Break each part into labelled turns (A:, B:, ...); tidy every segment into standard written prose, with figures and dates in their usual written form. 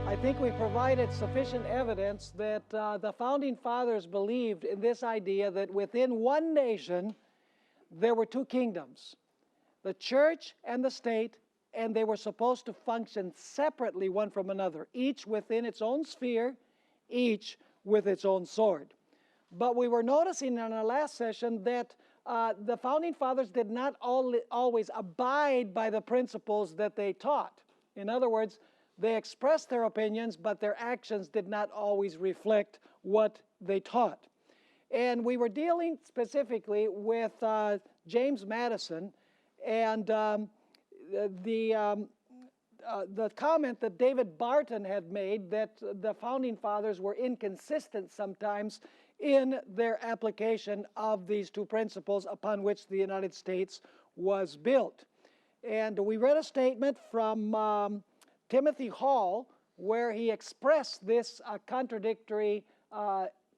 A: I think we provided sufficient evidence that the Founding Fathers believed in this idea that within one nation there were two kingdoms, the church and the state, and they were supposed to function separately one from another, each within its own sphere, each with its own sword. But we were noticing in our last session that the Founding Fathers did not always abide by the principles that they taught. In other words, they expressed their opinions, but their actions did not always reflect what they taught. And we were dealing specifically with James Madison and the comment that David Barton had made that the Founding Fathers were inconsistent sometimes in their application of these two principles upon which the United States was built. And we read a statement from Timothy Hall, where he expressed this contradictory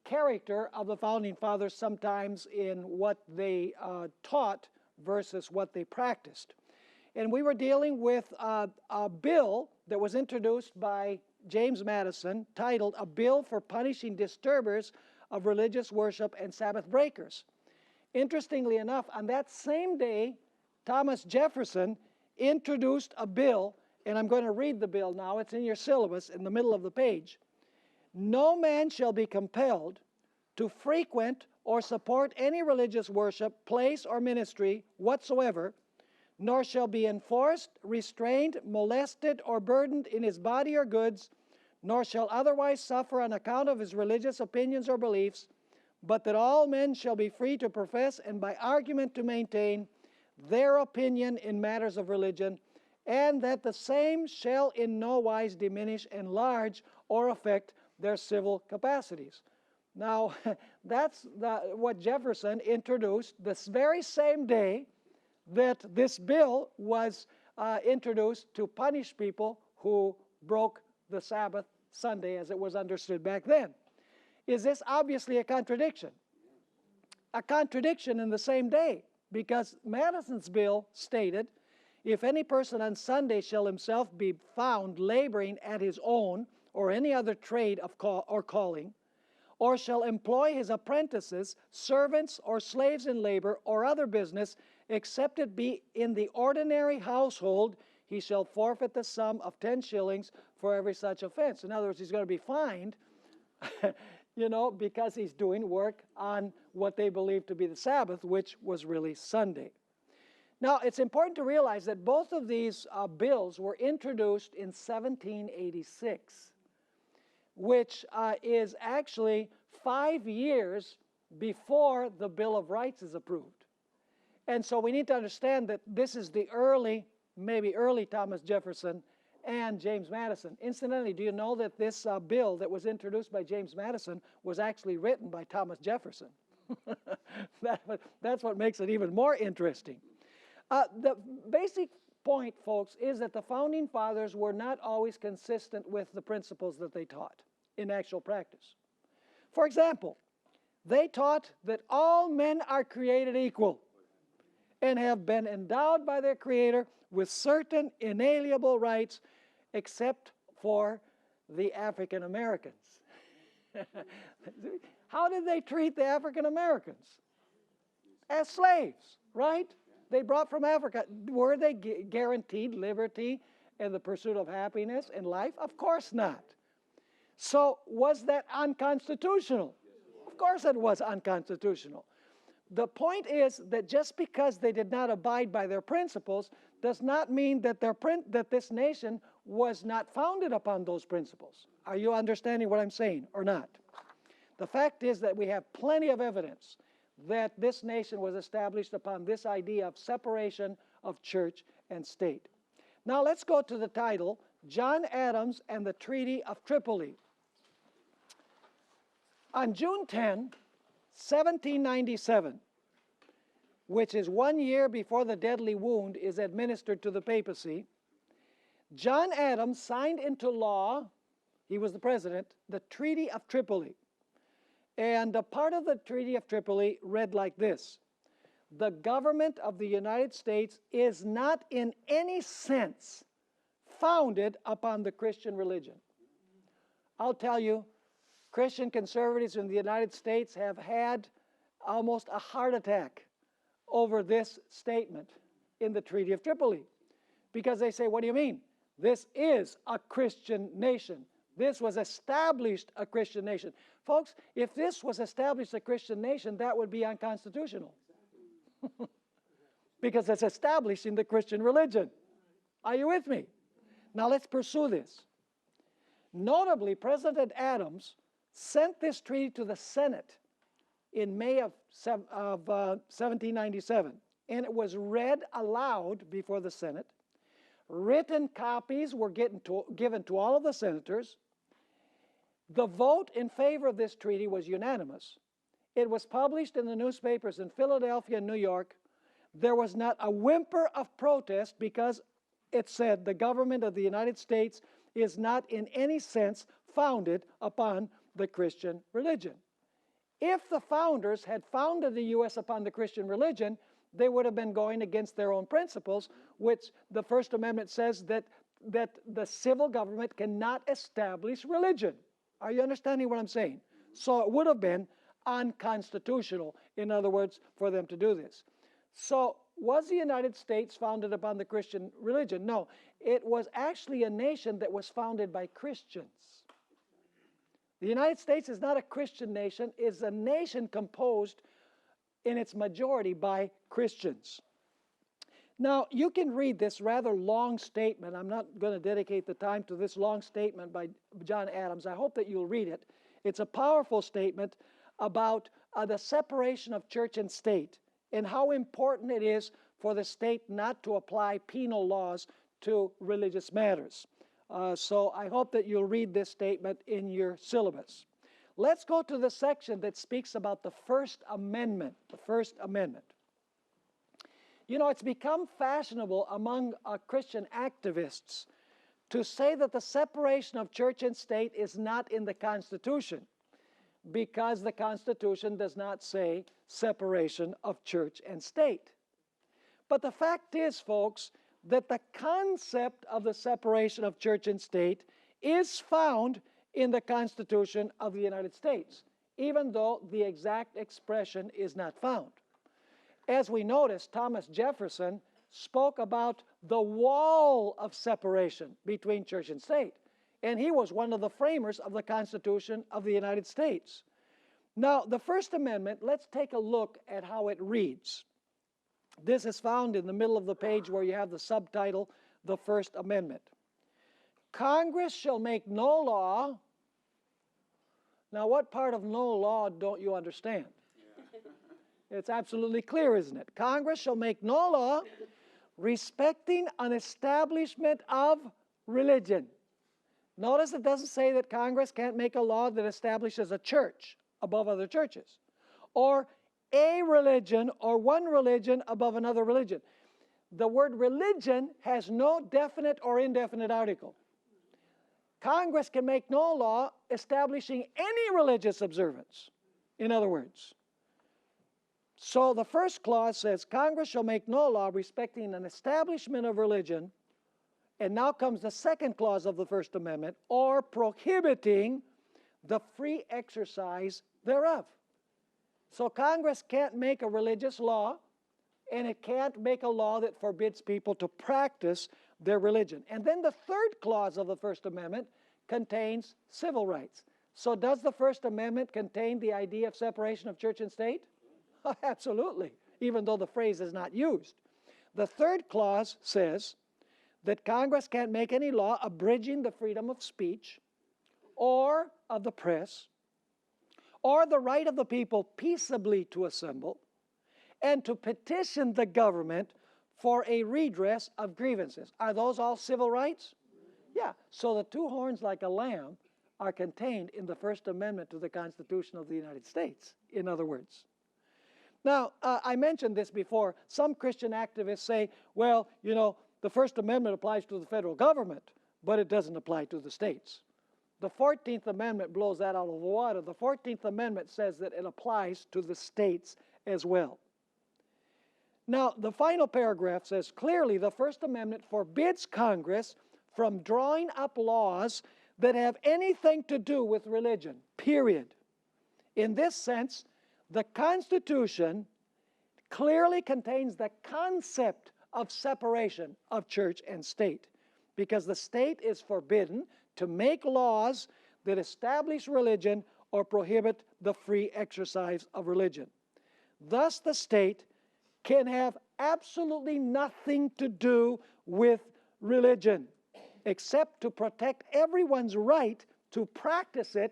A: character of the Founding Fathers sometimes in what they taught versus what they practiced. And we were dealing with a bill that was introduced by James Madison titled "A Bill for Punishing Disturbers of Religious Worship and Sabbath Breakers." Interestingly enough, on that same day, Thomas Jefferson introduced a bill, and I'm going to read the bill now. It's in your syllabus in the middle of the page. "No man shall be compelled to frequent or support any religious worship, place, or ministry whatsoever, nor shall be enforced, restrained, molested, or burdened in his body or goods, nor shall otherwise suffer on account of his religious opinions or beliefs, but that all men shall be free to profess and by argument to maintain their opinion in matters of religion, and that the same shall in no wise diminish, enlarge, or affect their civil capacities." Now, that's what Jefferson introduced this very same day that this bill was introduced to punish people who broke the Sabbath Sunday as it was understood back then. Is this obviously a contradiction? A contradiction in the same day, because Madison's bill stated, "If any person on Sunday shall himself be found laboring at his own or any other trade or calling, or shall employ his apprentices, servants, or slaves in labor or other business, except it be in the ordinary household, he shall forfeit the sum of 10 shillings for every such offense." In other words, he's going to be fined, because he's doing work on what they believe to be the Sabbath, which was really Sunday. Now, it's important to realize that both of these bills were introduced in 1786, which is actually 5 years before the Bill of Rights is approved. And so we need to understand that this is the maybe early Thomas Jefferson and James Madison. Incidentally, do you know that this bill that was introduced by James Madison was actually written by Thomas Jefferson? That's what makes it even more interesting. The basic point, folks, is that the Founding Fathers were not always consistent with the principles that they taught in actual practice. For example, they taught that all men are created equal and have been endowed by their Creator with certain inalienable rights, except for the African Americans. How did they treat the African Americans? As slaves, right? They brought from Africa. Were they guaranteed liberty and the pursuit of happiness in life? Of course not. So was that unconstitutional? Of course it was unconstitutional. The point is that just because they did not abide by their principles does not mean that this nation was not founded upon those principles. Are you understanding what I'm saying or not? The fact is that we have plenty of evidence that this nation was established upon this idea of separation of church and state. Now let's go to the title, John Adams and the Treaty of Tripoli. On June 10, 1797, which is 1 year before the deadly wound is administered to the papacy, John Adams signed into law, he was the president, the Treaty of Tripoli. And a part of the Treaty of Tripoli read like this: "The government of the United States is not in any sense founded upon the Christian religion." I'll tell you, Christian conservatives in the United States have had almost a heart attack over this statement in the Treaty of Tripoli. Because they say, what do you mean? This is a Christian nation. This was established a Christian nation. Folks, if this was established a Christian nation, that would be unconstitutional. Because it's established in the Christian religion. Are you with me? Now let's pursue this. Notably, President Adams sent this treaty to the Senate in May of 1797, and it was read aloud before the Senate. Written copies were given to all of the senators. The vote in favor of this treaty was unanimous. It was published in the newspapers in Philadelphia and New York. There was not a whimper of protest because it said the government of the United States is not in any sense founded upon the Christian religion. If the founders had founded the U.S. upon the Christian religion, they would have been going against their own principles, which the First Amendment says that the civil government cannot establish religion. Are you understanding what I'm saying? So it would have been unconstitutional, in other words, for them to do this. So was the United States founded upon the Christian religion? No, it was actually a nation that was founded by Christians. The United States is not a Christian nation, it's a nation composed in its majority by Christians. Now, you can read this rather long statement. I'm not going to dedicate the time to this long statement by John Adams. I hope that you'll read it. It's a powerful statement about the separation of church and state and how important it is for the state not to apply penal laws to religious matters. So I hope that you'll read this statement in your syllabus. Let's go to the section that speaks about the First Amendment. The First Amendment. You know, it's become fashionable among Christian activists to say that the separation of church and state is not in the Constitution because the Constitution does not say separation of church and state. But the fact is, folks, that the concept of the separation of church and state is found in the Constitution of the United States, even though the exact expression is not found. As we noticed, Thomas Jefferson spoke about the wall of separation between church and state, and he was one of the framers of the Constitution of the United States. Now, the First Amendment, let's take a look at how it reads. This is found in the middle of the page where you have the subtitle, The First Amendment. Congress shall make no law. Now, what part of no law don't you understand? It's absolutely clear, isn't it? Congress shall make no law respecting an establishment of religion. Notice it doesn't say that Congress can't make a law that establishes a church above other churches, or a religion or one religion above another religion. The word religion has no definite or indefinite article. Congress can make no law establishing any religious observance, in other words. So the first clause says, Congress shall make no law respecting an establishment of religion, and now comes the second clause of the First Amendment, or prohibiting the free exercise thereof. So Congress can't make a religious law, and it can't make a law that forbids people to practice their religion. And then the third clause of the First Amendment contains civil rights. So does the First Amendment contain the idea of separation of church and state? Absolutely, even though the phrase is not used. The third clause says that Congress can't make any law abridging the freedom of speech or of the press or the right of the people peaceably to assemble and to petition the government for a redress of grievances. Are those all civil rights? Yeah, so the two horns like a lamb are contained in the First Amendment to the Constitution of the United States, in other words. Now, I mentioned this before. Some Christian activists say, well, you know, the First Amendment applies to the federal government, but it doesn't apply to the states. The 14th Amendment blows that out of the water. The 14th Amendment says that it applies to the states as well. Now, the final paragraph says, clearly the First Amendment forbids Congress from drawing up laws that have anything to do with religion, period. In this sense, the Constitution clearly contains the concept of separation of church and state, because the state is forbidden to make laws that establish religion or prohibit the free exercise of religion. Thus, the state can have absolutely nothing to do with religion, except to protect everyone's right to practice it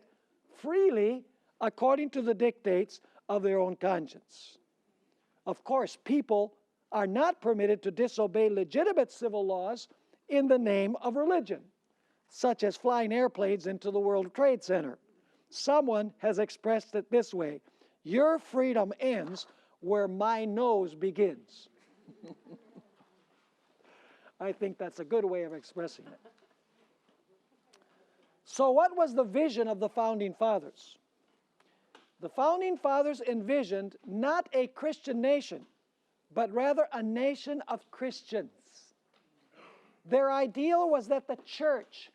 A: freely according to the dictates of their own conscience. Of course, people are not permitted to disobey legitimate civil laws in the name of religion, such as flying airplanes into the World Trade Center. Someone has expressed it this way: your freedom ends where my nose begins. I think that's a good way of expressing it. So what was the vision of the Founding Fathers? The Founding Fathers envisioned not a Christian nation, but rather a nation of Christians. Their ideal was that the church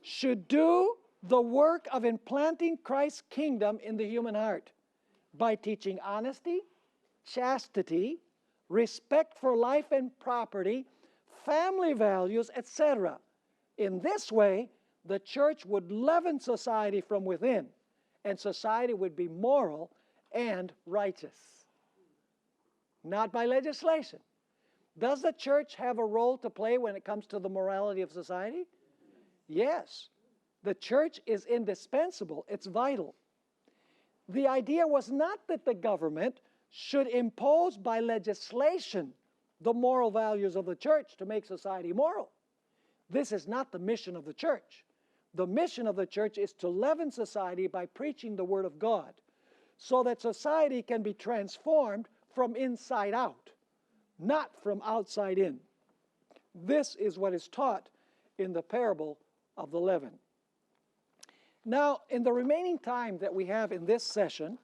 A: should do the work of implanting Christ's kingdom in the human heart by teaching honesty, chastity, respect for life and property, family values, etc. In this way, the church would leaven society from within, and society would be moral and righteous. Not by legislation. Does the church have a role to play when it comes to the morality of society? Yes. The church is indispensable. It's vital. The idea was not that the government should impose by legislation the moral values of the church to make society moral. This is not the mission of the church. The mission of the church is to leaven society by preaching the Word of God, so that society can be transformed from inside out, not from outside in. This is what is taught in the parable of the leaven. Now, in the remaining time that we have in this session,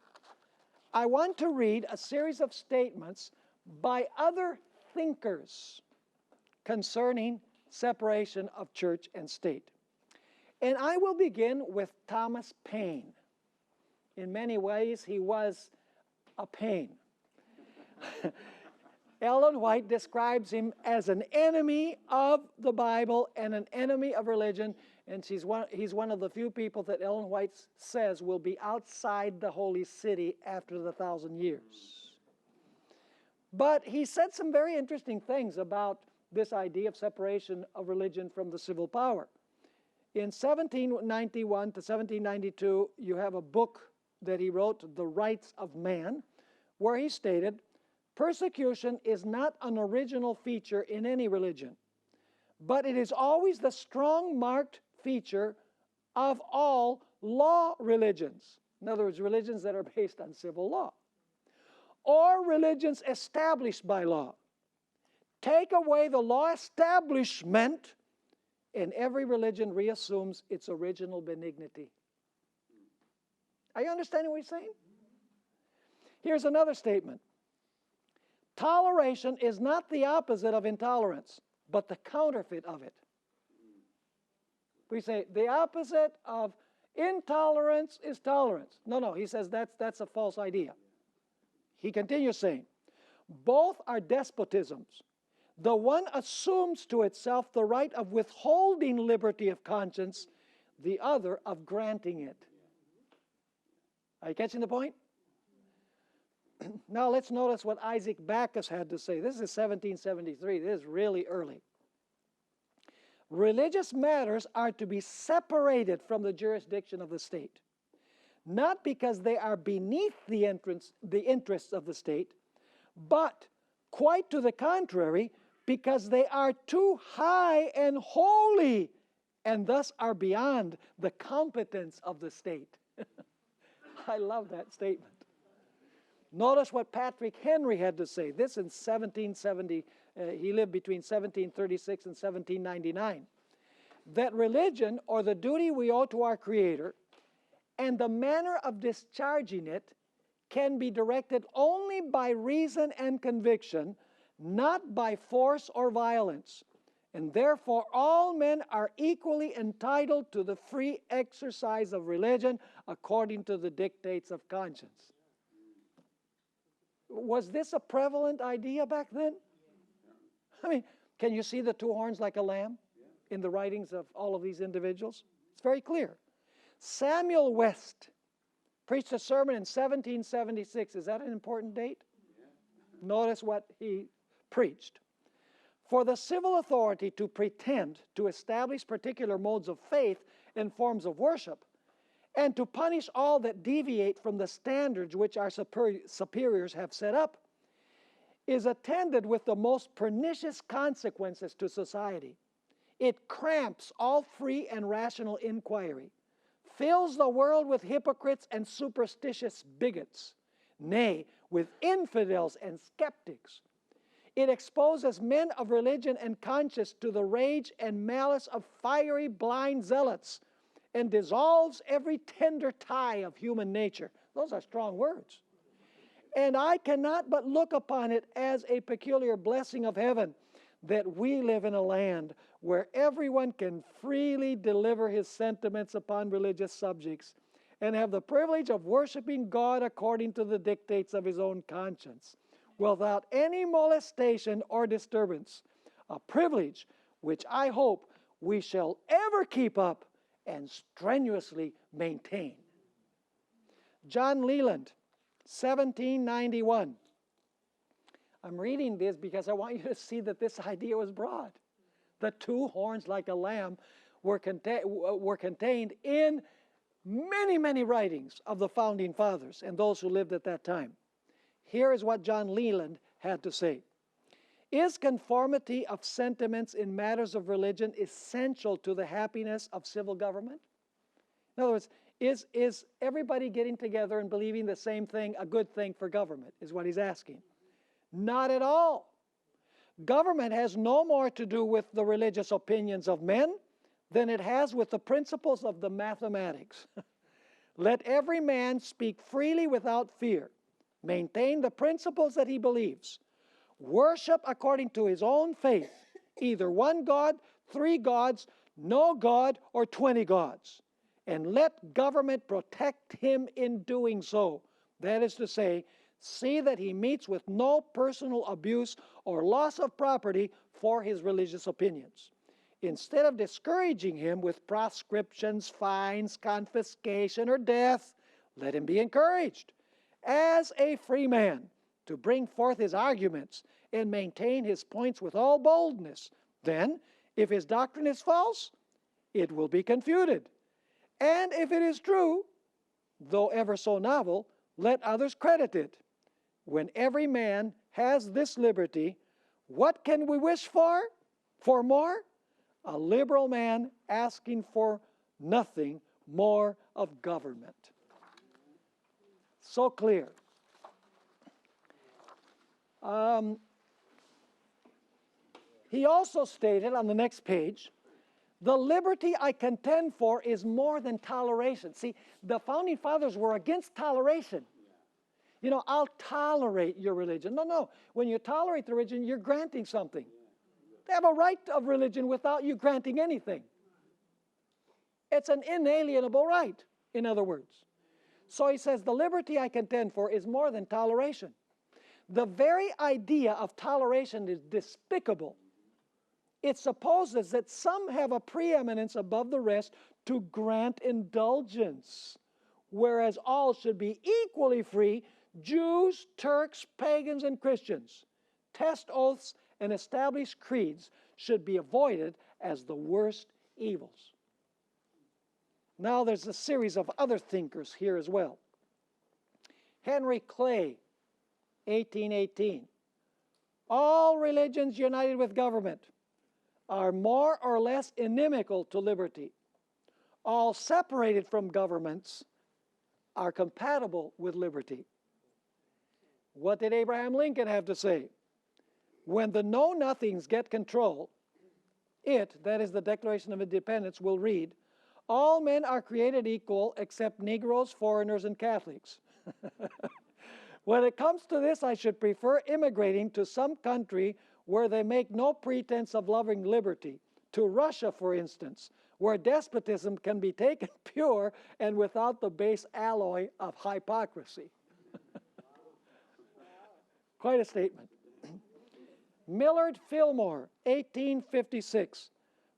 A: I want to read a series of statements by other thinkers concerning separation of church and state. And I will begin with Thomas Paine. In many ways, he was a pain. Ellen White describes him as an enemy of the Bible and an enemy of religion, and he's one of the few people that Ellen White says will be outside the holy city after the 1,000 years. But he said some very interesting things about this idea of separation of religion from the civil power. In 1791 to 1792, you have a book that he wrote, The Rights of Man, where he stated, persecution is not an original feature in any religion, but it is always the strong marked feature of all law religions. In other words, religions that are based on civil law, or religions established by law. Take away the law establishment, and every religion reassumes its original benignity. Are you understanding what he's saying? Here's another statement. Toleration is not the opposite of intolerance, but the counterfeit of it. We say the opposite of intolerance is tolerance. No, he says that's a false idea. He continues saying, both are despotisms. The one assumes to itself the right of withholding liberty of conscience, the other of granting it. Are you catching the point? Now let's notice what Isaac Backus had to say. This is 1773. This is really early. Religious matters are to be separated from the jurisdiction of the state, not because they are beneath the interests of the state, but quite to the contrary, because they are too high and holy, and thus are beyond the competence of the state. I love that statement. Notice what Patrick Henry had to say. This in 1770, he lived between 1736 and 1799. That religion, or the duty we owe to our Creator, and the manner of discharging it, can be directed only by reason and conviction, not by force or violence. and therefore all men are equally entitled to the free exercise of religion according to the dictates of conscience. Was this a prevalent idea back then? I mean, can you see the two horns like a lamb in the writings of all of these individuals? It's very clear. Samuel West preached a sermon in 1776. Is that an important date? Notice what he preached. For the civil authority to pretend to establish particular modes of faith and forms of worship, and to punish all that deviate from the standards which our superiors have set up, is attended with the most pernicious consequences to society. It cramps all free and rational inquiry, fills the world with hypocrites and superstitious bigots, nay, with infidels and skeptics. It exposes men of religion and conscience to the rage and malice of fiery, blind zealots, and dissolves every tender tie of human nature. Those are strong words. And I cannot but look upon it as a peculiar blessing of heaven that we live in a land where everyone can freely deliver his sentiments upon religious subjects and have the privilege of worshiping God according to the dictates of his own conscience, without any molestation or disturbance, a privilege which I hope we shall ever keep up and strenuously maintain. John Leland, 1791. I'm reading this because I want you to see that this idea was broad. The two horns like a lamb were contained in many, many writings of the founding fathers and those who lived at that time. Here is what John Leland had to say. Is conformity of sentiments in matters of religion essential to the happiness of civil government? In other words, is everybody getting together and believing the same thing a good thing for government, is what he's asking. Not at all. Government has no more to do with the religious opinions of men than it has with the principles of the mathematics. Let every man speak freely without fear, maintain the principles that he believes, worship according to his own faith, either one God, three gods, no God, or 20 gods, and let government protect him in doing so. That is to say, see that he meets with no personal abuse or loss of property for his religious opinions. Instead of discouraging him with proscriptions, fines, confiscation, or death, let him be encouraged as a free man to bring forth his arguments and maintain his points with all boldness. Then, if his doctrine is false, it will be confuted. And if it is true, though ever so novel, let others credit it. When every man has this liberty, what can we wish for? For more? A liberal man asking for nothing more of government. So clear. He also stated on the next page, the liberty I contend for is more than toleration. See, the founding fathers were against toleration. You know, I'll tolerate your religion. No. When you tolerate the religion, you're granting something. They have a right of religion without you granting anything. It's an inalienable right, in other words. So he says, the liberty I contend for is more than toleration. The very idea of toleration is despicable. It supposes that some have a preeminence above the rest to grant indulgence, whereas all should be equally free, Jews, Turks, pagans, and Christians. Test oaths and established creeds should be avoided as the worst evils. Now there's a series of other thinkers here as well. Henry Clay, 1818. All religions united with government are more or less inimical to liberty. All separated from governments are compatible with liberty. What did Abraham Lincoln have to say? When the know-nothings get control, that is the Declaration of Independence, will read, all men are created equal except Negroes, foreigners, and Catholics. When it comes to this, I should prefer immigrating to some country where they make no pretense of loving liberty, to Russia, for instance, where despotism can be taken pure and without the base alloy of hypocrisy. Quite a statement. Millard Fillmore, 1856.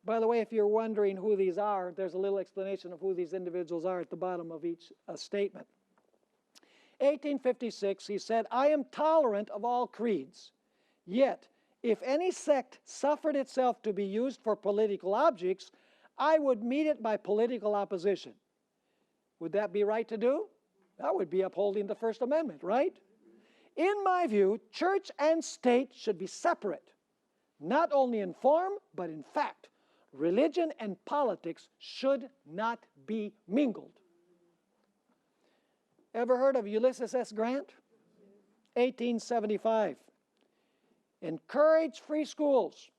A: By the way, if you're wondering who these are, there's a little explanation of who these individuals are at the bottom of each statement. 1856, he said, "I am tolerant of all creeds, yet if any sect suffered itself to be used for political objects, I would meet it by political opposition." Would that be right to do? That would be upholding the First Amendment, right? In my view, church and state should be separate, not only in form, but in fact. Religion and politics should not be mingled. Ever heard of Ulysses S. Grant? 1875. Encourage free schools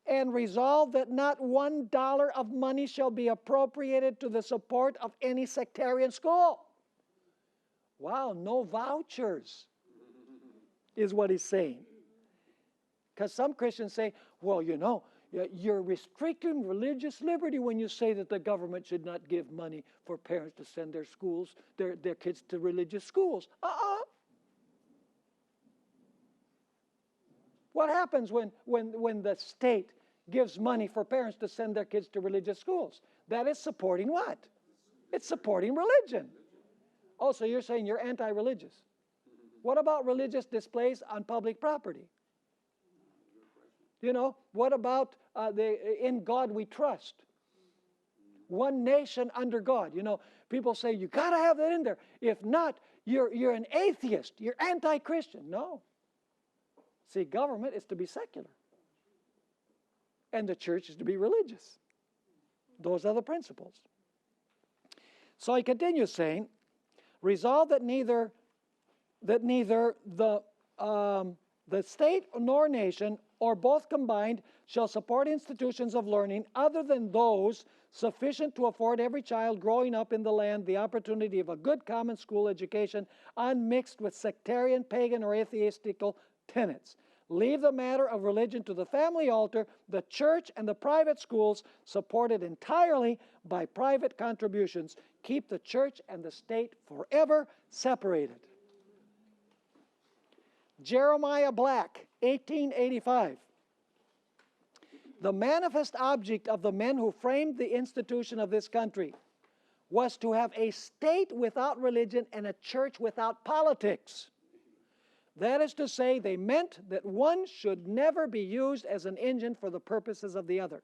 A: and resolve that not $1 of money shall be appropriated to the support of any sectarian school. Wow, no vouchers is what he's saying. Because some Christians say, well, you know, you're restricting religious liberty when you say that the government should not give money for parents to send their schools, their kids to religious schools. What happens when the state gives money for parents to send their kids to religious schools? That is supporting what? It's supporting religion. Oh, so you're saying you're anti-religious. What about religious displays on public property? You know, what about in God we trust? One nation under God. You know, people say you got to have that in there. If not, you're an atheist. You're anti-Christian. No. See, government is to be secular. And the church is to be religious. Those are the principles. So he continues saying, resolve that neither the state nor nation, or both combined, shall support institutions of learning other than those sufficient to afford every child growing up in the land the opportunity of a good common school education unmixed with sectarian, pagan, or atheistical tenets. Leave the matter of religion to the family altar, the church and the private schools supported entirely by private contributions. Keep the church and the state forever separated. Jeremiah Black, 1885. The manifest object of the men who framed the institution of this country was to have a state without religion and a church without politics. That is to say, they meant that one should never be used as an engine for the purposes of the other.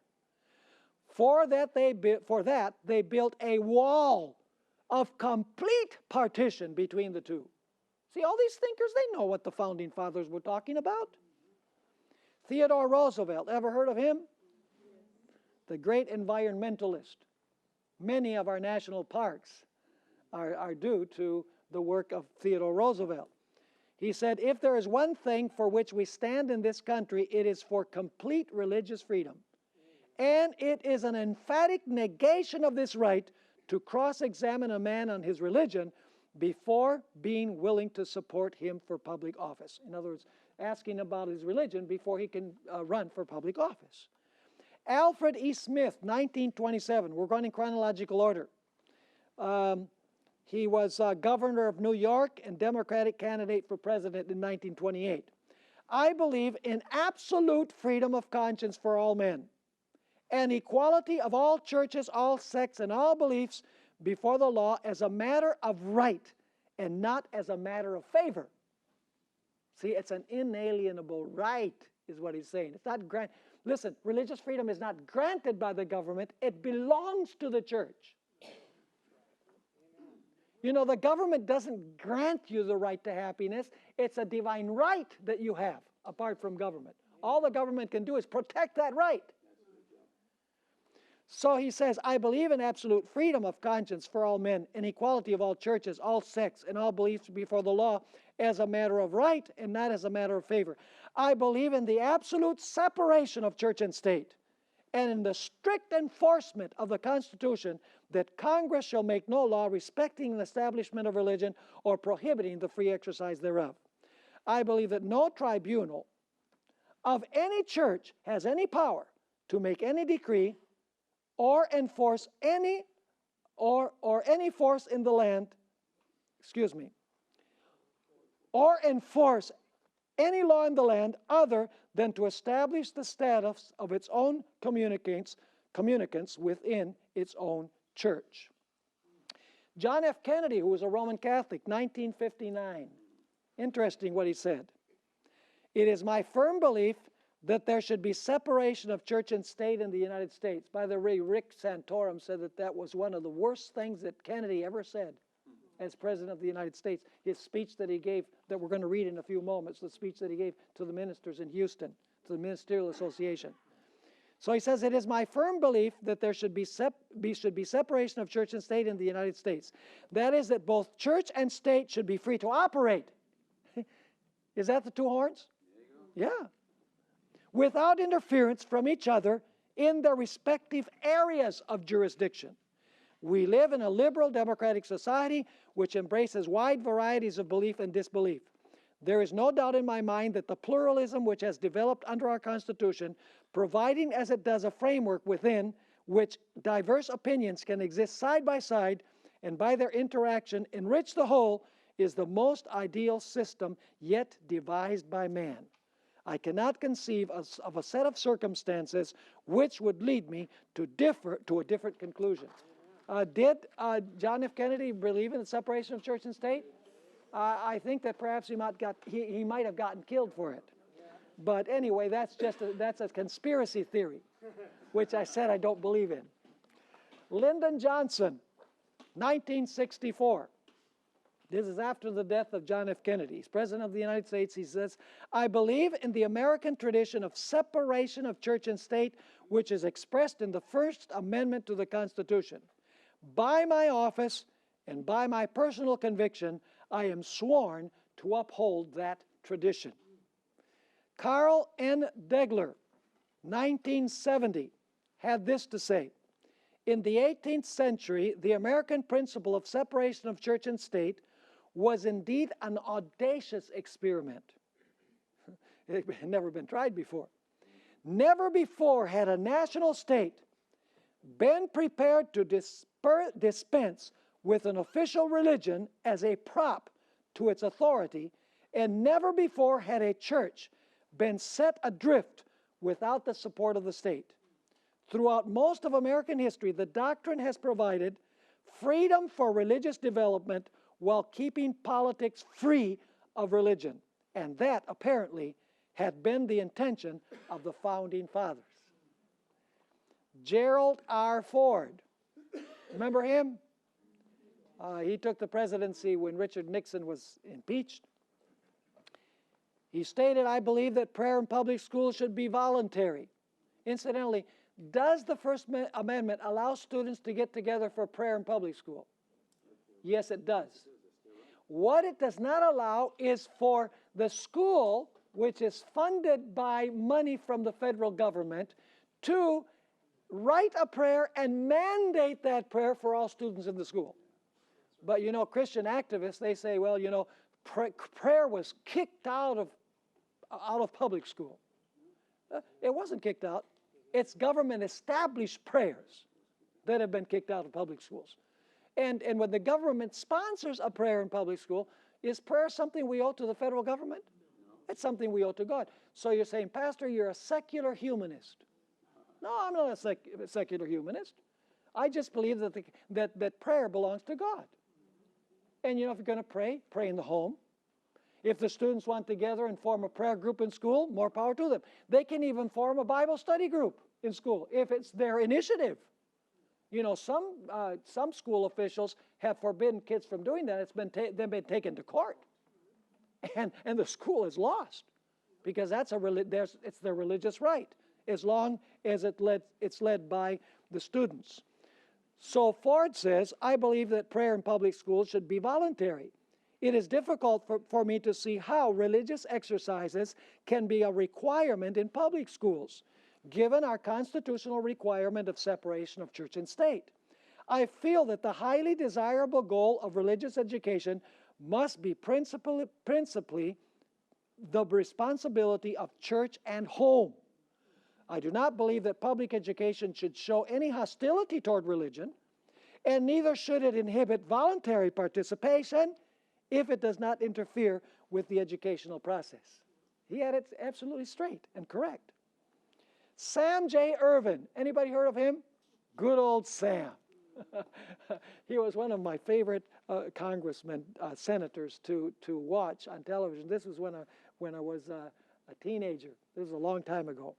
A: For that, they built a wall of complete partition between the two. See, all these thinkers, they know what the founding fathers were talking about. Theodore Roosevelt, ever heard of him? The great environmentalist. Many of our national parks are due to the work of Theodore Roosevelt. He said, if there is one thing for which we stand in this country, it is for complete religious freedom. And it is an emphatic negation of this right to cross-examine a man on his religion before being willing to support him for public office. In other words, asking about his religion before he can run for public office. Alfred E. Smith, 1927. We're going in chronological order. He was governor of New York and Democratic candidate for president in 1928. I believe in absolute freedom of conscience for all men and equality of all churches, all sects, and all beliefs before the law as a matter of right and not as a matter of favor. See, it's an inalienable right, is what he's saying. It's not granted. Listen, religious freedom is not granted by the government. It belongs to the church. You know, the government doesn't grant you the right to happiness. It's a divine right that you have, apart from government. All the government can do is protect that right. So he says, I believe in absolute freedom of conscience for all men and equality of all churches, all sects, and all beliefs before the law as a matter of right and not as a matter of favor. I believe in the absolute separation of church and state and in the strict enforcement of the Constitution that Congress shall make no law respecting the establishment of religion or prohibiting the free exercise thereof. I believe that no tribunal of any church has any power to make any decree or enforce any or any force in the land, or enforce any law in the land other than to establish the status of its own communicants within its own church. John F. Kennedy, who was a Roman Catholic, 1959. Interesting what he said. It is my firm belief that there should be separation of church and state in the United States. By the way, Rick Santorum said that that was one of the worst things that Kennedy ever said as President of the United States. His speech that he gave, that we're going to read in a few moments, the speech that he gave to the ministers in Houston, to the Ministerial Association. So he says, it is my firm belief that there should be separation of church and state in the United States. That is, that both church and state should be free to operate. Is that the two horns? Yeah. Without interference from each other in their respective areas of jurisdiction. We live in a liberal democratic society which embraces wide varieties of belief and disbelief. There is no doubt in my mind that the pluralism which has developed under our Constitution, providing as it does a framework within which diverse opinions can exist side by side and by their interaction enrich the whole, is the most ideal system yet devised by man. I cannot conceive of a set of circumstances which would lead me to a different conclusion. Did John F. Kennedy believe in the separation of church and state? I think that perhaps he might have gotten killed for it. But anyway, that's a conspiracy theory, which I said I don't believe in. Lyndon Johnson, 1964. This is after the death of John F. Kennedy. He's President of the United States. He says, I believe in the American tradition of separation of church and state, which is expressed in the First Amendment to the Constitution. By my office and by my personal conviction, I am sworn to uphold that tradition. Carl N. Degler, 1970, had this to say, in the 18th century, the American principle of separation of church and state was indeed an audacious experiment. It had never been tried before. Never before had a national state been prepared to dispense with an official religion as a prop to its authority, and never before had a church been set adrift without the support of the state. Throughout most of American history, the doctrine has provided freedom for religious development while keeping politics free of religion. And that, apparently, had been the intention of the Founding Fathers. Gerald R. Ford, remember him? He took the presidency when Richard Nixon was impeached. He stated, I believe that prayer in public schools should be voluntary. Incidentally, does the First Amendment allow students to get together for prayer in public school? Yes, it does. What it does not allow is for the school, which is funded by money from the federal government, to write a prayer and mandate that prayer for all students in the school. But you know, Christian activists, they say, well, you know, prayer was kicked out of public school. It wasn't kicked out. It's government-established prayers that have been kicked out of public schools. And when the government sponsors a prayer in public school, is prayer something we owe to the federal government? It's something we owe to God. So you're saying, Pastor, you're a secular humanist. No, I'm not a secular humanist. I just believe that prayer belongs to God. And you know, if you're going to pray, pray in the home. If the students want to gather and form a prayer group in school, more power to them. They can even form a Bible study group in school if it's their initiative. You know, some school officials have forbidden kids from doing that. They've been taken to court, and the school is lost because it's their religious right, as long as it's led by the students. So Ford says, I believe that prayer in public schools should be voluntary. It is difficult for me to see how religious exercises can be a requirement in public schools, given our constitutional requirement of separation of church and state. I feel that the highly desirable goal of religious education must be principally the responsibility of church and home. I do not believe that public education should show any hostility toward religion, and neither should it inhibit voluntary participation if it does not interfere with the educational process. He had it absolutely straight and correct. Sam J. Ervin, anybody heard of him? Good old Sam. He was one of my favorite congressmen, senators to watch on television. This was when I was a teenager. This was a long time ago.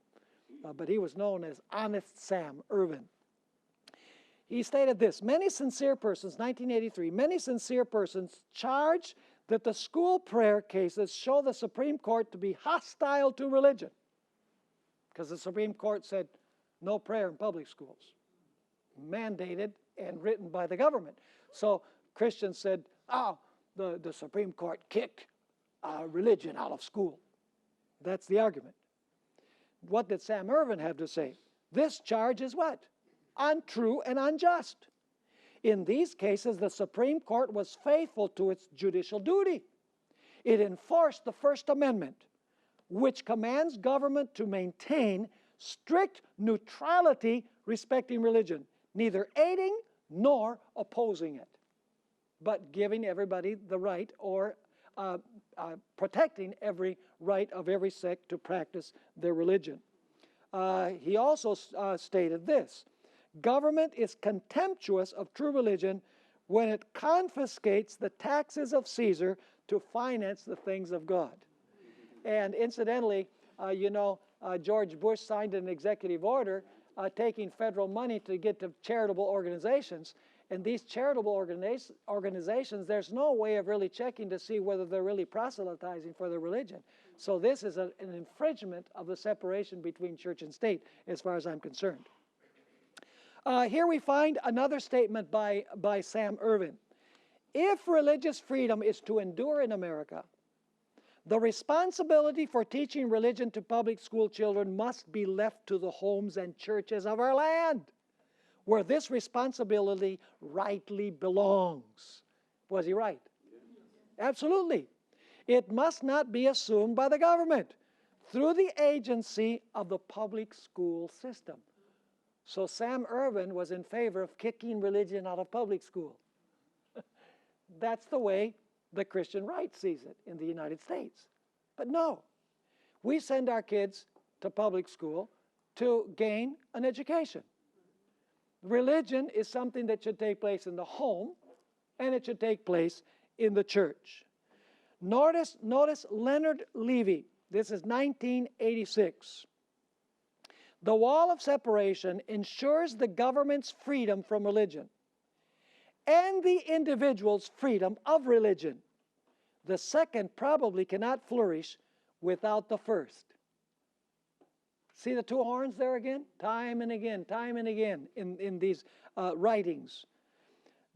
A: But he was known as Honest Sam Ervin. He stated this: many sincere persons, 1983, many sincere persons charge that the school prayer cases show the Supreme Court to be hostile to religion, because the Supreme Court said no prayer in public schools, mandated and written by the government. So Christians said, oh, the Supreme Court kicked religion out of school. That's the argument. What did Sam Ervin have to say? This charge is what? Untrue and unjust. In these cases, the Supreme Court was faithful to its judicial duty. It enforced the First Amendment, which commands government to maintain strict neutrality respecting religion, neither aiding nor opposing it, but giving everybody the right, or protecting every right of every sect to practice their religion. He also stated this: government is contemptuous of true religion when it confiscates the taxes of Caesar to finance the things of God. And incidentally, George Bush signed an executive order taking federal money to get to charitable organizations. And these charitable organizations, there's no way of really checking to see whether they're really proselytizing for their religion. So this is an infringement of the separation between church and state, as far as I'm concerned. Here we find another statement by Sam Ervin. If religious freedom is to endure in America, the responsibility for teaching religion to public school children must be left to the homes and churches of our land, where this responsibility rightly belongs. Was he right? Absolutely. It must not be assumed by the government through the agency of the public school system. So Sam Ervin was in favor of kicking religion out of public school. That's the way the Christian right sees it in the United States. But no, we send our kids to public school to gain an education. Religion is something that should take place in the home, and it should take place in the church. Notice Leonard Levy. This is 1986. The wall of separation ensures the government's freedom from religion and the individual's freedom of religion. The second probably cannot flourish without the first. See the two horns there again? Time and again in these writings.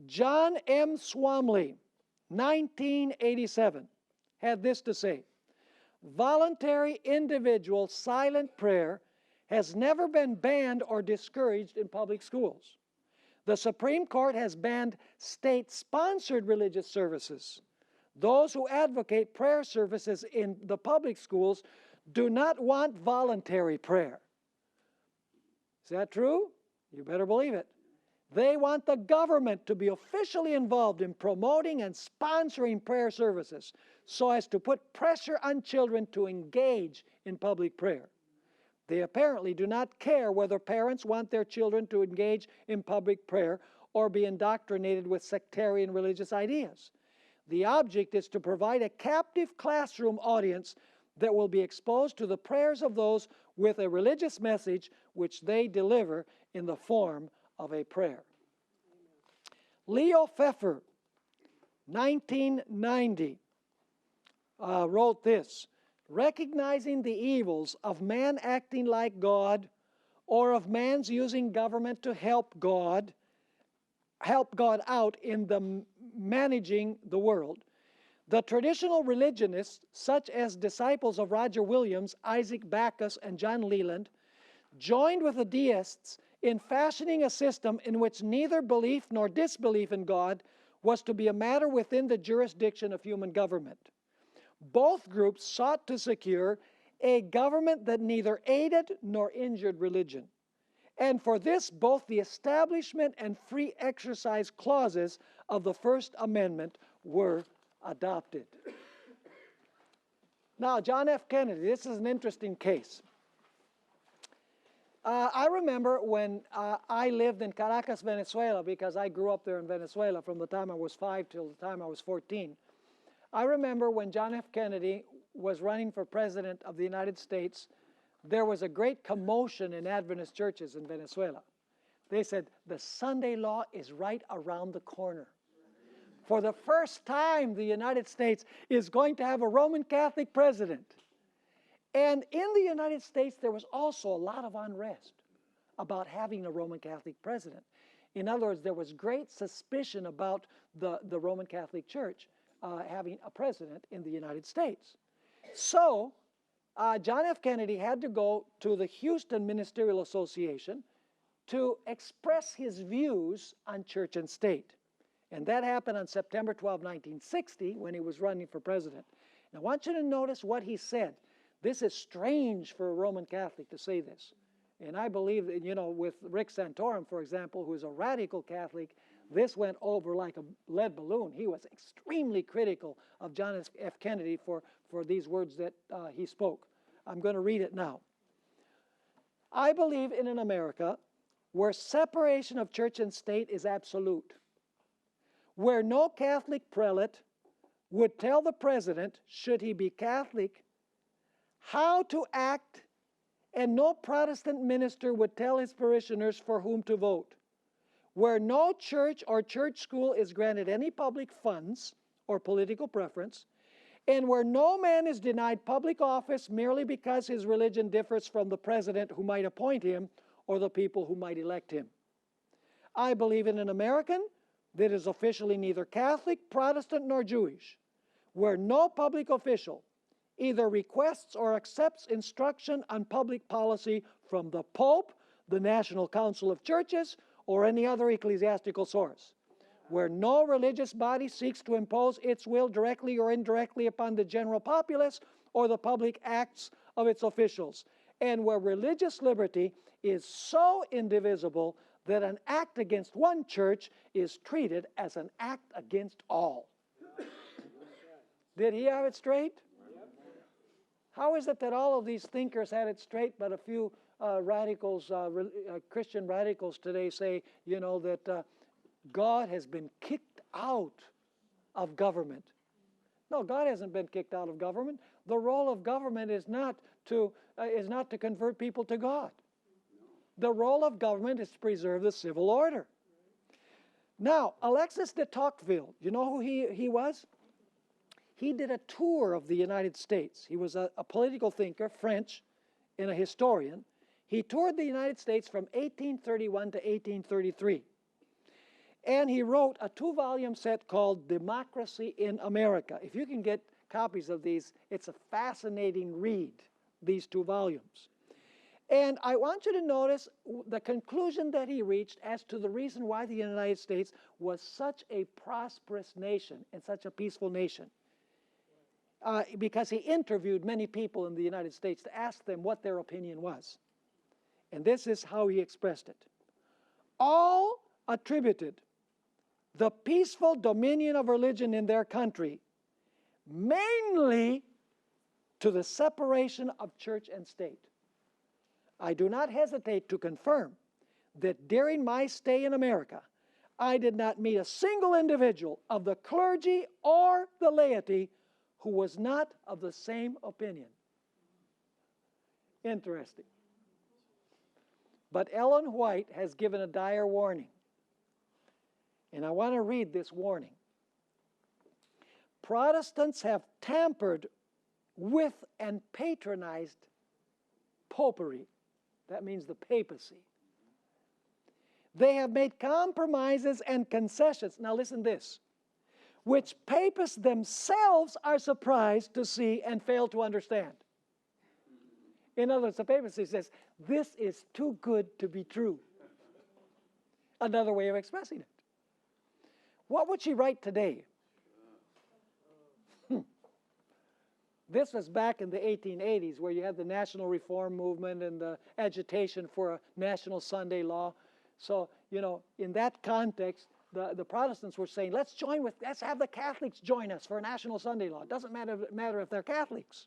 A: John M. Swamley, 1987, had this to say: voluntary individual silent prayer has never been banned or discouraged in public schools. The Supreme Court has banned state-sponsored religious services. Those who advocate prayer services in the public schools do not want voluntary prayer. Is that true? You better believe it. They want the government to be officially involved in promoting and sponsoring prayer services so as to put pressure on children to engage in public prayer. They apparently do not care whether parents want their children to engage in public prayer or be indoctrinated with sectarian religious ideas. The object is to provide a captive classroom audience that will be exposed to the prayers of those with a religious message which they deliver in the form of a prayer. Leo Pfeffer, 1990, wrote this: recognizing the evils of man acting like God, or of man's using government to help God out in the managing the world, the traditional religionists, such as disciples of Roger Williams, Isaac Backus, and John Leland, joined with the deists in fashioning a system in which neither belief nor disbelief in God was to be a matter within the jurisdiction of human government. Both groups sought to secure a government that neither aided nor injured religion. And for this, both the establishment and free exercise clauses of the First Amendment were adopted. Now, John F. Kennedy, this is an interesting case. I remember when I lived in Caracas, Venezuela, because I grew up there in Venezuela from the time I was 5 till the time I was 14. I remember when John F. Kennedy was running for president of the United States, there was a great commotion in Adventist churches in Venezuela. They said, the Sunday law is right around the corner. For the first time, the United States is going to have a Roman Catholic president. And in the United States, there was also a lot of unrest about having a Roman Catholic president. In other words, there was great suspicion about the Roman Catholic Church having a president in the United States. So, John F. Kennedy had to go to the Houston Ministerial Association to express his views on church and state. And that happened on September 12, 1960, when he was running for president. Now, I want you to notice what he said. This is strange for a Roman Catholic to say this. And I believe that, you know, with Rick Santorum, for example, who is a radical Catholic, this went over like a lead balloon. He was extremely critical of John F. Kennedy for these words that he spoke. I'm going to read it now. I believe in an America where separation of church and state is absolute, where no Catholic prelate would tell the president, should he be Catholic, how to act, and no Protestant minister would tell his parishioners for whom to vote, where no church or church school is granted any public funds or political preference, and where no man is denied public office merely because his religion differs from the president who might appoint him or the people who might elect him. I believe in an American that is officially neither Catholic, Protestant, nor Jewish, where no public official either requests or accepts instruction on public policy from the Pope, the National Council of Churches, or any other ecclesiastical source, where no religious body seeks to impose its will directly or indirectly upon the general populace or the public acts of its officials, and where religious liberty is so indivisible that an act against one church is treated as an act against all. Did he have it straight? How is it that all of these thinkers had it straight, but a few radicals, Christian radicals today say, you know, that God has been kicked out of government? No, God hasn't been kicked out of government. The role of government is not to convert people to God. The role of government is to preserve the civil order. Now, Alexis de Tocqueville, you know who he was? He did a tour of the United States. He was a political thinker, French, and a historian. He toured the United States from 1831 to 1833. And he wrote a 2-volume set called Democracy in America. If you can get copies of these, it's a fascinating read, these 2 volumes. And I want you to notice the conclusion that he reached as to the reason why the United States was such a prosperous nation and such a peaceful nation. Because he interviewed many people in the United States to ask them what their opinion was. And this is how he expressed it. All attributed the peaceful dominion of religion in their country mainly to the separation of church and state. I do not hesitate to confirm that during my stay in America, I did not meet a single individual of the clergy or the laity who was not of the same opinion. Interesting. But Ellen White has given a dire warning. And I want to read this warning. Protestants have tampered with and patronized popery. That means the papacy. They have made compromises and concessions. Now listen to this. Which papists themselves are surprised to see and fail to understand. In other words, the papacy says, this is too good to be true. Another way of expressing it. What would she write today? This was back in the 1880s, where you had the national reform movement and the agitation for a national Sunday law. So, you know, in that context, the Protestants were saying, let's have the Catholics join us for a national Sunday law. It doesn't matter if they're Catholics.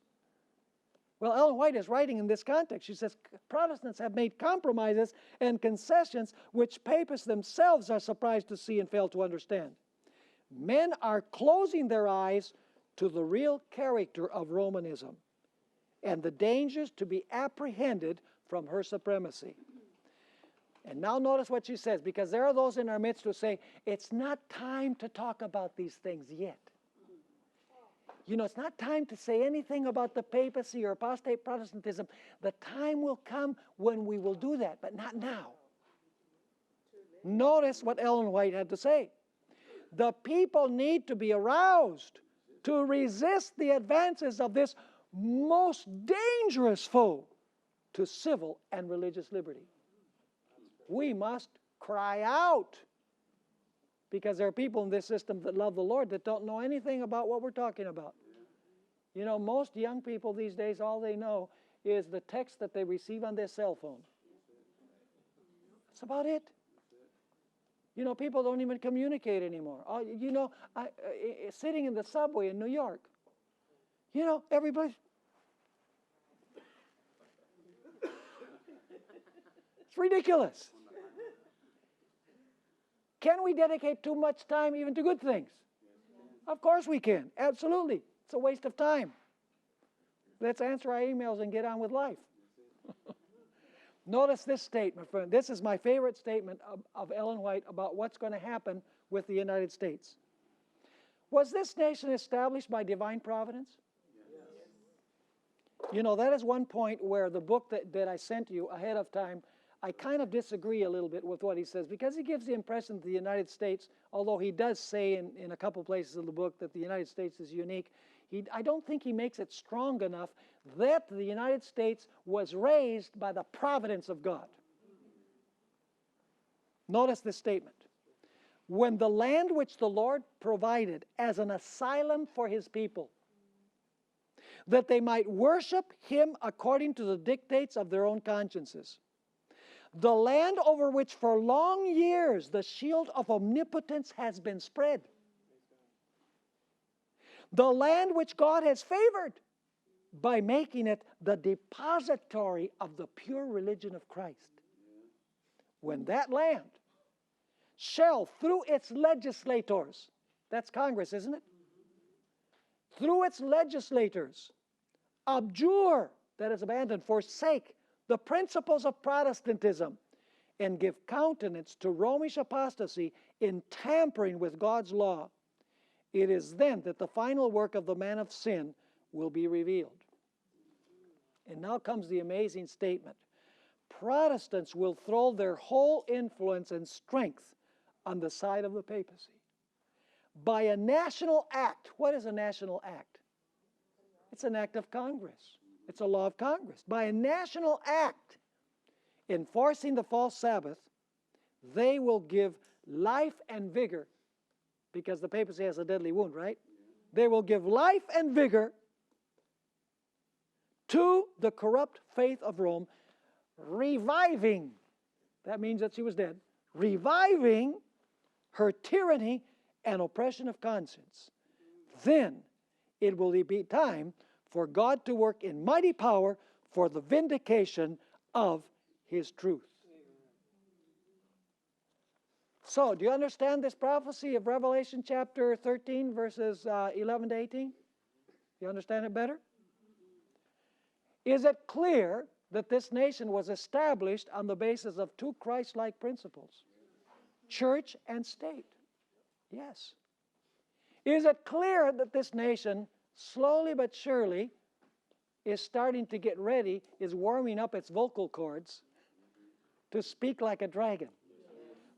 A: Well, Ellen White is writing in this context. She says, Protestants have made compromises and concessions which papists themselves are surprised to see and fail to understand. Men are closing their eyes to the real character of Romanism and the dangers to be apprehended from her supremacy. And now notice what she says, because there are those in our midst who say, it's not time to talk about these things yet. You know, it's not time to say anything about the papacy or apostate Protestantism. The time will come when we will do that, but not now. Notice what Ellen White had to say. The people need to be aroused to resist the advances of this most dangerous foe to civil and religious liberty. We must cry out, because there are people in this system that love the Lord that don't know anything about what we're talking about. You know, most young people these days, all they know is the text that they receive on their cell phone. That's about it. You know, people don't even communicate anymore. You know, sitting in the subway in New York, you know, everybody. It's ridiculous. Can we dedicate too much time even to good things? Of course we can. Absolutely. It's a waste of time. Let's answer our emails and get on with life. Notice this statement, friend. This is my favorite statement of Ellen White about what's going to happen with the United States. Was this nation established by divine providence? Yes. You know, that is one point where the book that I sent you ahead of time, I kind of disagree a little bit with what he says, because he gives the impression that the United States, although he does say in a couple places in the book that the United States is unique, I don't think he makes it strong enough that the United States was raised by the providence of God. Notice this statement. When the land which the Lord provided as an asylum for his people, that they might worship him according to the dictates of their own consciences, the land over which for long years the shield of omnipotence has been spread, the land which God has favored by making it the depository of the pure religion of Christ. When that land shall, through its legislators, that's Congress, isn't it? Through its legislators, abjure, that is abandon, forsake the principles of Protestantism, and give countenance to Romish apostasy in tampering with God's law, it is then that the final work of the man of sin will be revealed. And now comes the amazing statement. Protestants will throw their whole influence and strength on the side of the papacy. By a national act. What is a national act? It's an act of Congress. It's a law of Congress. By a national act enforcing the false Sabbath, they will give life and vigor, because the papacy has a deadly wound, right? They will give life and vigor to the corrupt faith of Rome, reviving, that means that she was dead, reviving her tyranny and oppression of conscience. Then it will be time for God to work in mighty power for the vindication of his truth. So, do you understand this prophecy of Revelation chapter 13, verses 11 to 18? You understand it better? Is it clear that this nation was established on the basis of two Christ-like principles? Church and state. Yes. Is it clear that this nation, slowly but surely, is starting to get ready, is warming up its vocal cords to speak like a dragon,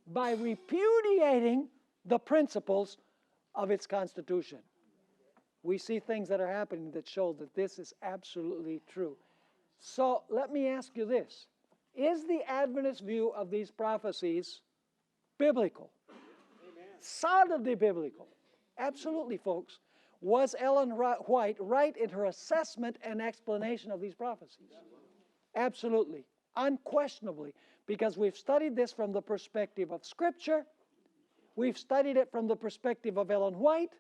A: by repudiating the principles of its constitution? We see things that are happening that show that this is absolutely true. So let me ask you this. Is the Adventist view of these prophecies biblical? Amen. Solidly biblical. Absolutely, folks. Was Ellen White right in her assessment and explanation of these prophecies? Absolutely, unquestionably, because we've studied this from the perspective of Scripture, we've studied it from the perspective of Ellen White,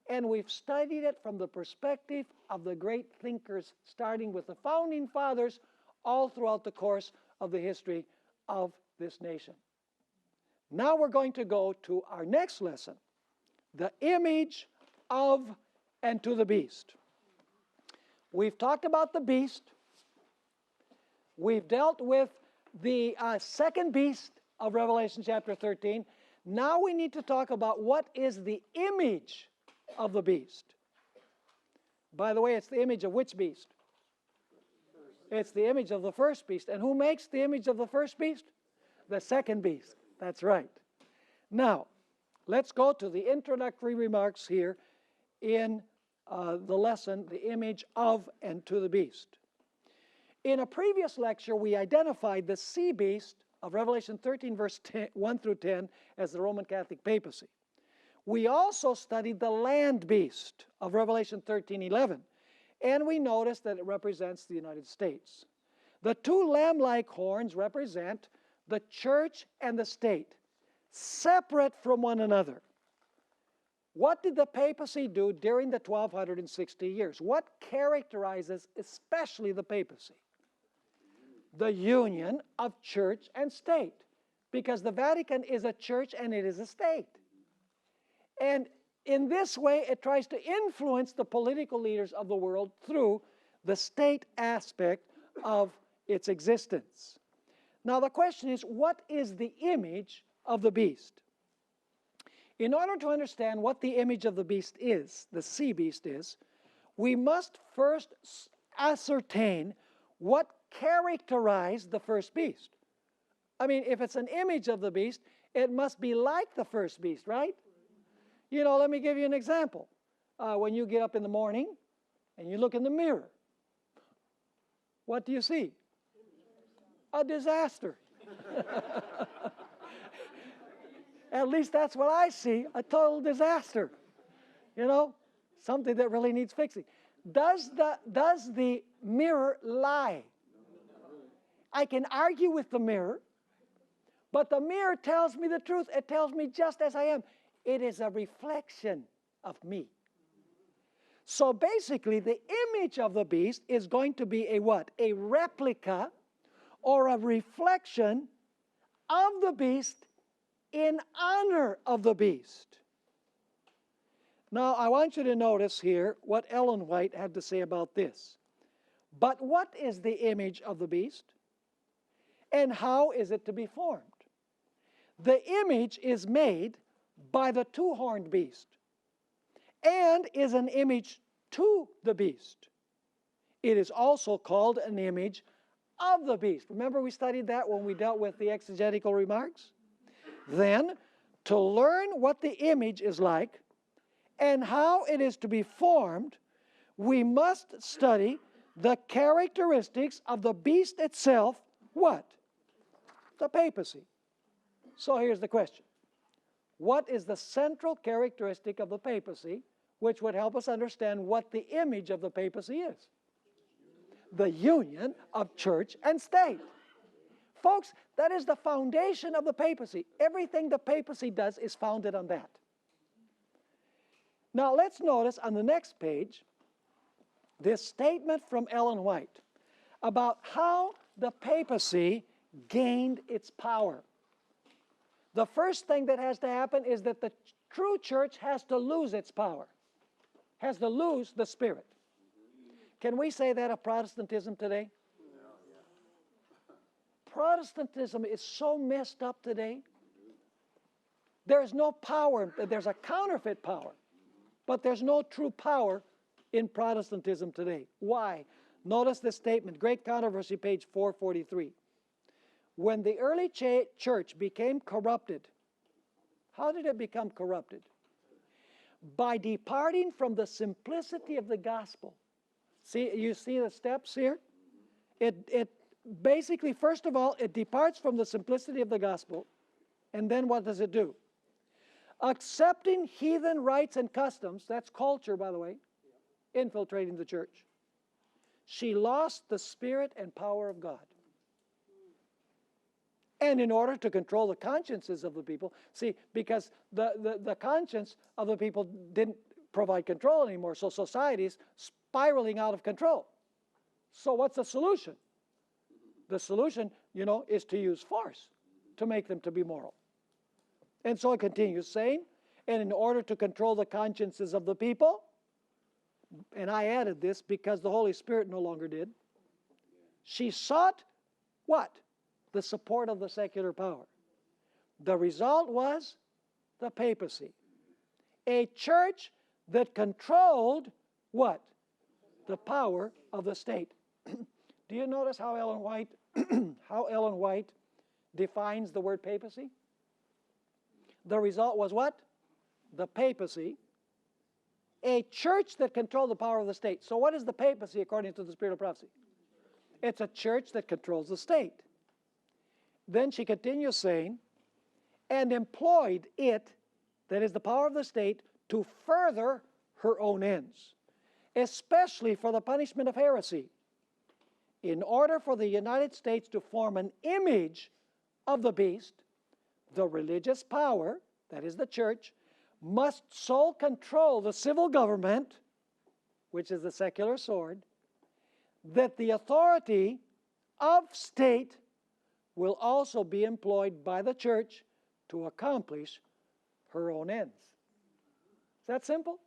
A: and we've studied it from the perspective of the great thinkers, starting with the founding fathers, all throughout the course of the history of this nation. Now we're going to go to our next lesson, the image of and to the beast. We've talked about the beast. We've dealt with the second beast of Revelation chapter 13. Now we need to talk about what is the image of the beast. By the way, it's the image of which beast? It's the image of the first beast. And who makes the image of the first beast? The second beast. That's right. Now, let's go to the introductory remarks here in the lesson, the image of and to the beast. In a previous lecture, we identified the sea beast of Revelation 13, verse 1 through 10 as the Roman Catholic papacy. We also studied the land beast of Revelation 13:11, and we noticed that it represents the United States. The two lamb-like horns represent the church and the state, separate from one another. What did the papacy do during the 1260 years? What characterizes especially the papacy? The union of church and state, because the Vatican is a church and it is a state. And in this way, it tries to influence the political leaders of the world through the state aspect of its existence. Now the question is, what is the image of the beast? In order to understand what the image of the beast is, the sea beast is, we must first ascertain what characterized the first beast. I mean, if it's an image of the beast, it must be like the first beast, right? You know, let me give you an example. When you get up in the morning and you look in the mirror, what do you see? A disaster. At least that's what I see, a total disaster. You know, something that really needs fixing. Does the mirror lie? I can argue with the mirror, but the mirror tells me the truth. It tells me just as I am. It is a reflection of me. So basically, the image of the beast is going to be a what? A replica or a reflection of the beast in honor of the beast. Now, I want you to notice here what Ellen White had to say about this. But what is the image of the beast? And how is it to be formed? The image is made by the two-horned beast and is an image to the beast. It is also called an image of the beast. Remember we studied that when we dealt with the exegetical remarks? Then, to learn what the image is like and how it is to be formed, we must study the characteristics of the beast itself. What? The papacy. So here's the question. What is the central characteristic of the papacy which would help us understand what the image of the papacy is? The union of church and state. Folks, that is the foundation of the papacy. Everything the papacy does is founded on that. Now let's notice on the next page this statement from Ellen White about how the papacy gained its power. The first thing that has to happen is that the true church has to lose its power, has to lose the Spirit. Can we say that of Protestantism today? Protestantism is so messed up today. There's no power. There's a counterfeit power, but there's no true power in Protestantism today. Why? Notice this statement, Great Controversy, page 443. When the early church became corrupted, how did it become corrupted? By departing from the simplicity of the gospel. See, you see the steps here? It basically, first of all, it departs from the simplicity of the gospel. And then what does it do? accepting heathen rites and customs, that's culture, by the way, infiltrating the church. She lost the spirit and power of God. And in order to control the consciences of the people, see, because the conscience of the people didn't provide control anymore, so society's spiraling out of control. So what's the solution? The solution, you know, is to use force to make them to be moral. And so it continues saying, and in order to control the consciences of the people, and I added this because the Holy Spirit no longer did, she sought what? The support of the secular power. The result was the papacy. A church that controlled what? The power of the state. Do you notice how Ellen White defines the word papacy? The result was what? The papacy. A church that controlled the power of the state. So what is the papacy according to the Spirit of Prophecy? It's a church that controls the state. Then she continues saying, and employed it, that is the power of the state, to further her own ends, especially for the punishment of heresy, in order for the United States to form an image of the beast. The religious power, that is the church, must so control the civil government, which is the secular sword, that the authority of state will also be employed by the church to accomplish her own ends. Is that simple?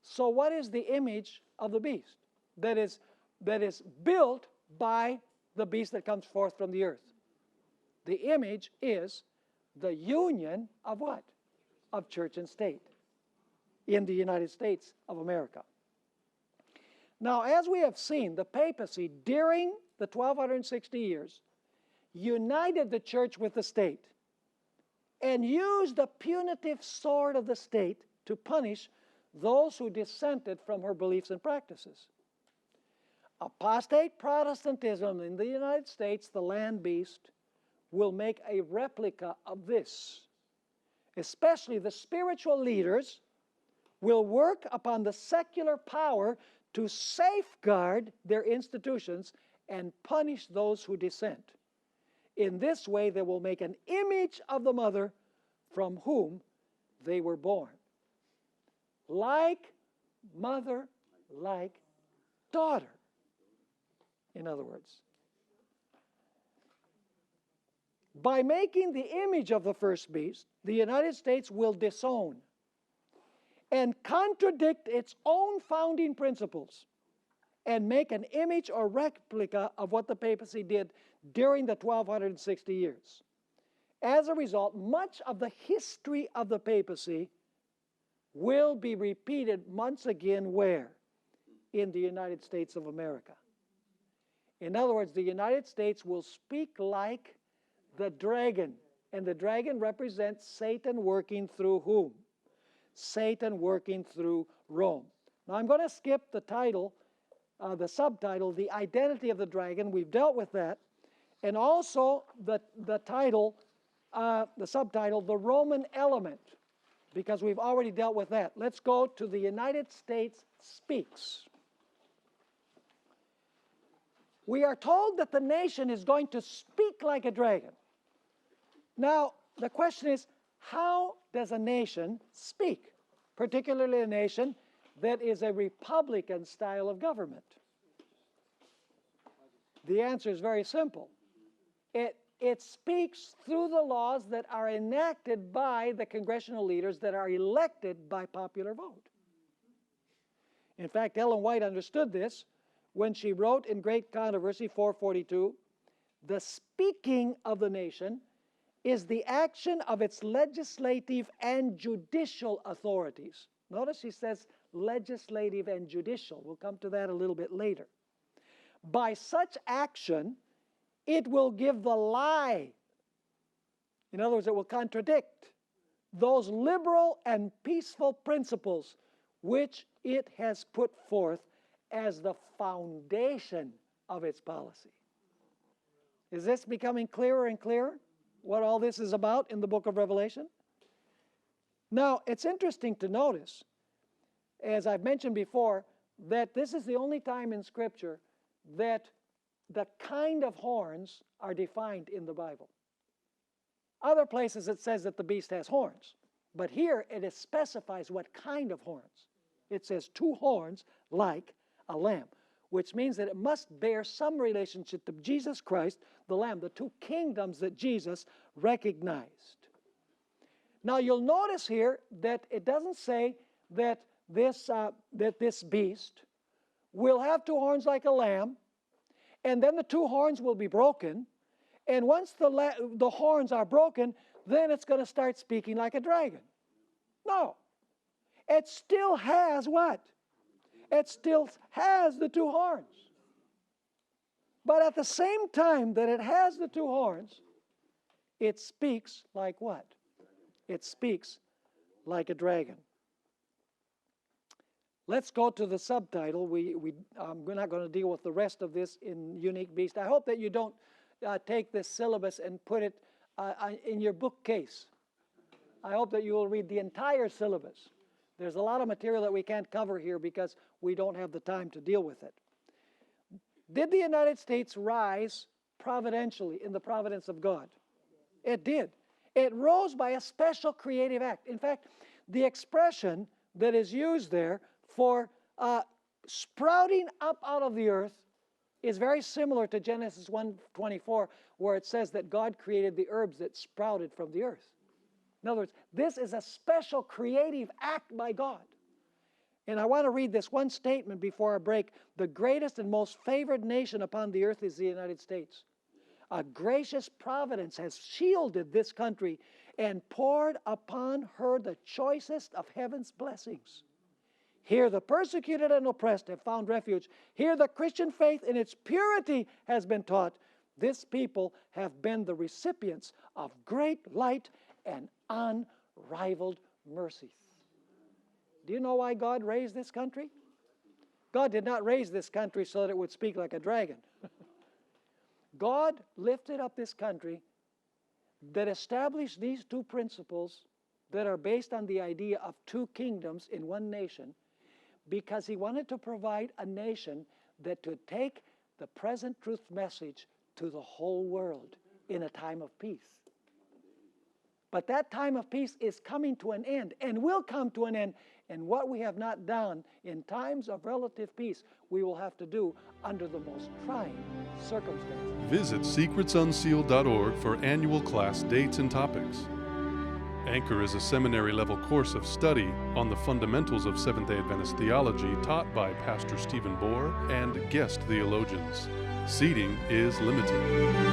A: So what is the image of the beast that is built by the beast that comes forth from the earth? The image is the union of what? Of church and state in the United States of America. Now, as we have seen, the papacy during the 1260 years united the church with the state and used the punitive sword of the state to punish those who dissented from her beliefs and practices. Apostate Protestantism in the United States, the land beast, will make a replica of this. Especially the spiritual leaders will work upon the secular power to safeguard their institutions and punish those who dissent. In this way, they will make an image of the mother from whom they were born. Like mother, like daughter, in other words. By making the image of the first beast, the United States will disown and contradict its own founding principles and make an image or replica of what the papacy did during the 1260 years. As a result, much of the history of the papacy will be repeated once again where? In the United States of America. In other words, the United States will speak like the dragon. And the dragon represents Satan working through whom? Satan working through Rome. Now I'm going to skip the title, the subtitle, The Identity of the Dragon. We've dealt with that. And also the title, the subtitle, The Roman Element, because we've already dealt with that. Let's go to The United States Speaks. We are told that the nation is going to speak like a dragon. Now, the question is, how does a nation speak? Particularly a nation that is a republican style of government. The answer is very simple. It speaks through the laws that are enacted by the congressional leaders that are elected by popular vote. In fact, Ellen White understood this when she wrote in Great Controversy 442, the speaking of the nation is the action of its legislative and judicial authorities. Notice she says legislative and judicial. We'll come to that a little bit later. By such action, it will give the lie. In other words, it will contradict those liberal and peaceful principles which it has put forth as the foundation of its policy. Is this becoming clearer and clearer, what all this is about in the book of Revelation? Now, it's interesting to notice, as I've mentioned before, that this is the only time in Scripture that the kind of horns are defined in the Bible. Other places it says that the beast has horns, but here it specifies what kind of horns. It says 2 horns like a lamb, which means that it must bear some relationship to Jesus Christ, the Lamb, the 2 kingdoms that Jesus recognized. Now you'll notice here that it doesn't say that this beast will have 2 horns like a lamb, and then the 2 horns will be broken, and once the horns are broken, then it's going to start speaking like a dragon. No. It still has what? It still has the 2 horns. But at the same time that it has the 2 horns, it speaks like what? It speaks like a dragon. Let's go to the subtitle. We're not going to deal with the rest of this in Unique Beast. I hope that you don't take this syllabus and put it in your bookcase. I hope that you will read the entire syllabus. There's a lot of material that we can't cover here because we don't have the time to deal with it. Did the United States rise providentially in the providence of God? It did. It rose by a special creative act. In fact, the expression that is used there for sprouting up out of the earth is very similar to Genesis 1:24, where it says that God created the herbs that sprouted from the earth. In other words, this is a special creative act by God. And I want to read this one statement before I break. The greatest and most favored nation upon the earth is the United States. A gracious providence has shielded this country and poured upon her the choicest of heaven's blessings. Here the persecuted and oppressed have found refuge. Here the Christian faith in its purity has been taught. This people have been the recipients of great light and unrivaled mercies. Do you know why God raised this country? God did not raise this country so that it would speak like a dragon. God lifted up this country that established these 2 principles that are based on the idea of 2 kingdoms in one nation, because he wanted to provide a nation that could take the present truth message to the whole world in a time of peace. But that time of peace is coming to an end and will come to an end. And what we have not done in times of relative peace, we will have to do under the most trying circumstances.
B: Visit secretsunsealed.org for annual class dates and topics. Anchor is a seminary-level course of study on the fundamentals of Seventh-day Adventist theology taught by Pastor Stephen Bohr and guest theologians. Seating is limited.